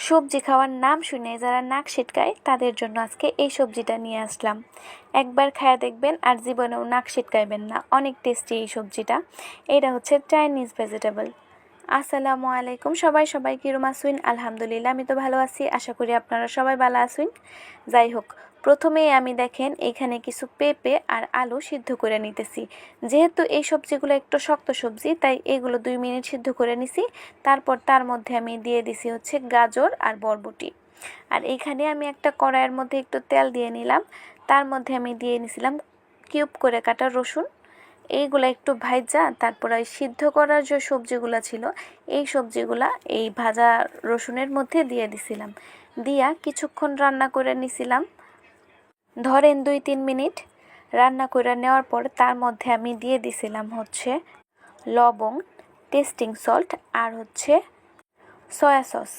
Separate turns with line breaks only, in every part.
সবজি খাওয়ার নাম শুনে যারা নাক সিটকায় তাদের জন্য আজকে এই সবজিটা নিয়ে আসলাম। একবার খায়া দেখবেন আর জীবনেও নাক সিটকাইবেন না। অনেক টেস্টি এই সবজিটা। এটা হচ্ছে চাইনিজ ভেজিটেবল। আসসালামু আলাইকুম সবাই কিরম আসুন? আলহামদুলিল্লাহ আমি তো ভালো আছি, আশা করি আপনারা সবাই ভালো আসুন। যাই হোক, প্রথমেই আমি দেখেন এখানে কিছু পেঁপে আর আলু সিদ্ধ করে নিতেছি। যেহেতু এই সবজিগুলো একটু শক্ত সবজি, তাই এগুলো 2 মিনিট সিদ্ধ করে নিছি। তারপর তার মধ্যে আমি দিয়ে দিছি হচ্ছে গাজর আর বরবটি। আর এখানে আমি একটা কড়াইয়ের মধ্যে একটু তেল দিয়ে নিলাম। তার মধ্যে আমি দিয়ে নিছিলাম কিউব করে কাটা রসুন। এইগুলা একটু ভাজা তারপর ওই সিদ্ধ করার যে সবজিগুলো ছিল এই সবজিগুলা এই ভাজা রসুনের মধ্যে দিয়ে দিছিলাম। দিয়া কিছুক্ষণ রান্না করে নিছিলাম, ধরেন 2-3 মিনিট রান্না করে নেওয়ার পর তার মধ্যে আমি দিয়ে দিছিলাম হচ্ছে লবং, টেস্টিং সল্ট আর হচ্ছে সয়া সস।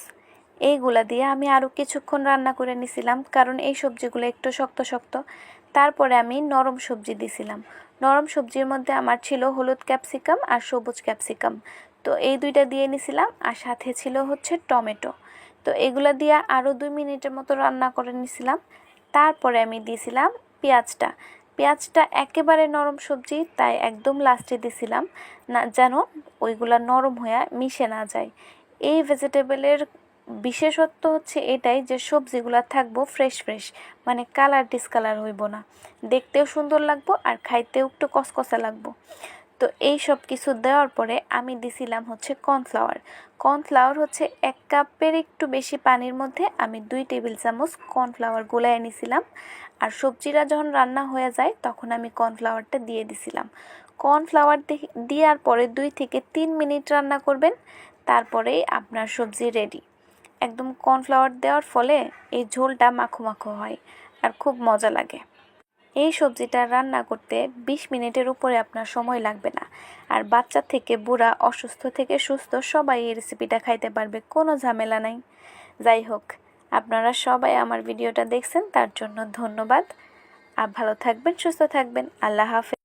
এইগুলা দিয়ে আমি আরও কিছুক্ষণ রান্না করে নিছিলাম, কারণ এই সবজিগুলো একটু শক্ত শক্ত। তারপরে আমি নরম সবজি দিছিলাম। নরম সবজির মধ্যে আমার ছিল হলুদ ক্যাপসিকাম আর সবুজ ক্যাপসিকাম। তো এই দুইটা দিয়ে নিছিলাম, আর সাথে ছিল হচ্ছে টমেটো। তো এগুলা দিয়ে আরও 2 মিনিটের মতো রান্না করে নিছিলাম। তারপরে আমি দিয়েছিলাম পেঁয়াজটা। পেঁয়াজটা একেবারে নরম সবজি, তাই একদম লাস্টে দিছিলাম, না যেন ওইগুলা নরম হয়ে মিশে না যায়। এই ভেজিটেবলের বিশেষত্ব হচ্ছে এটাই যে সবজিগুলা থাকবো ফ্রেশ ফ্রেশ, মানে কালার ডিসকালার হইব না, দেখতেও সুন্দর লাগবো আর খাইতেও একটু কসকসা লাগবো। তো এই সব কিছু দেওয়ার পরে আমি দিছিলাম হচ্ছে কর্নফ্লাওয়ার। কর্নফ্লাওয়ার হচ্ছে 1 কাপের একটু বেশি পানির মধ্যে আমি 2 টেবিল চামচ কর্নফ্লাওয়ার গুলায় নিছিলাম। আর সবজিটা যখন রান্না হয়ে যায় তখন আমি কর্নফ্লাওয়ারটা দিয়ে দিছিলাম। কর্নফ্লাওয়ার দেওয়ার পরে 2 থেকে 3 মিনিট রান্না করবেন, তারপরেই আপনার সবজি রেডি। একদম কর্নফ্লাওয়ার দেওয়ার ফলে এই ঝোলটা মাখো মাখো হয় আর খুব মজা লাগে। এই সবজিটা রান্না করতে 20 মিনিটের উপরে আপনার সময় লাগবে না। আর বাচ্চা থেকে বুড়া, অসুস্থ থেকে সুস্থ সবাই এই রেসিপিটা খাইতে পারবে, কোনো ঝামেলা নাই। যাই হোক, আপনারা সবাই আমার ভিডিওটা দেখছেন তার জন্য ধন্যবাদ। আর ভালো থাকবেন, সুস্থ থাকবেন। আল্লাহ হাফেজ।